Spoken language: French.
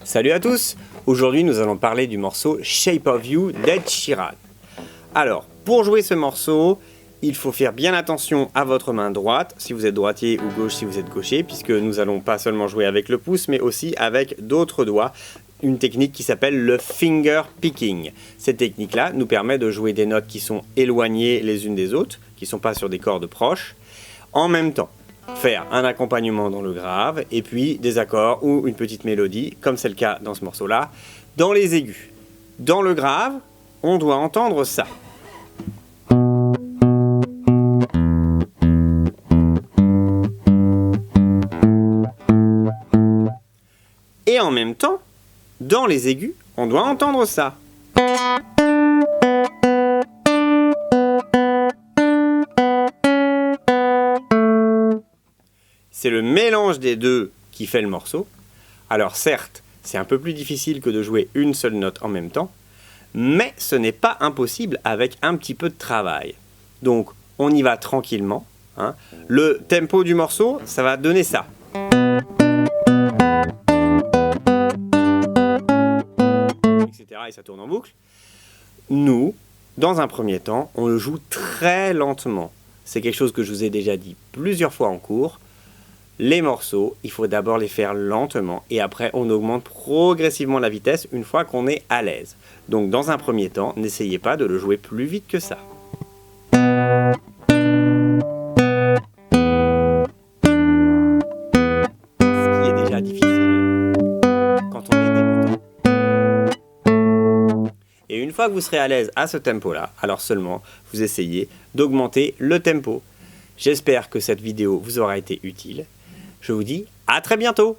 Salut à tous! Aujourd'hui nous allons parler du morceau Shape of You d'Ed Sheeran. Alors, pour jouer ce morceau, il faut faire bien attention à votre main droite, si vous êtes droitier ou gauche si vous êtes gaucher, puisque nous allons pas seulement jouer avec le pouce, mais aussi avec d'autres doigts. Une technique qui s'appelle le finger picking. Cette technique-là nous permet de jouer des notes qui sont éloignées les unes des autres, qui ne sont pas sur des cordes proches, en même temps. Faire un accompagnement dans le grave et puis des accords ou une petite mélodie, comme c'est le cas dans ce morceau-là, dans les aigus. Dans le grave, on doit entendre ça. Et en même temps, dans les aigus, on doit entendre ça. C'est le mélange des deux qui fait le morceau. Alors certes, c'est un peu plus difficile que de jouer une seule note en même temps, mais ce n'est pas impossible avec un petit peu de travail. Donc on y va tranquillement, hein. Le tempo du morceau, ça va donner ça. Etc. Et ça tourne en boucle. Nous, dans un premier temps, on le joue très lentement. C'est quelque chose que je vous ai déjà dit plusieurs fois en cours. Les morceaux, il faut d'abord les faire lentement et après on augmente progressivement la vitesse une fois qu'on est à l'aise. Donc dans un premier temps, n'essayez pas de le jouer plus vite que ça. Ce qui est déjà difficile quand on est débutant. Et une fois que vous serez à l'aise à ce tempo-là, alors seulement vous essayez d'augmenter le tempo. J'espère que cette vidéo vous aura été utile. Je vous dis à très bientôt!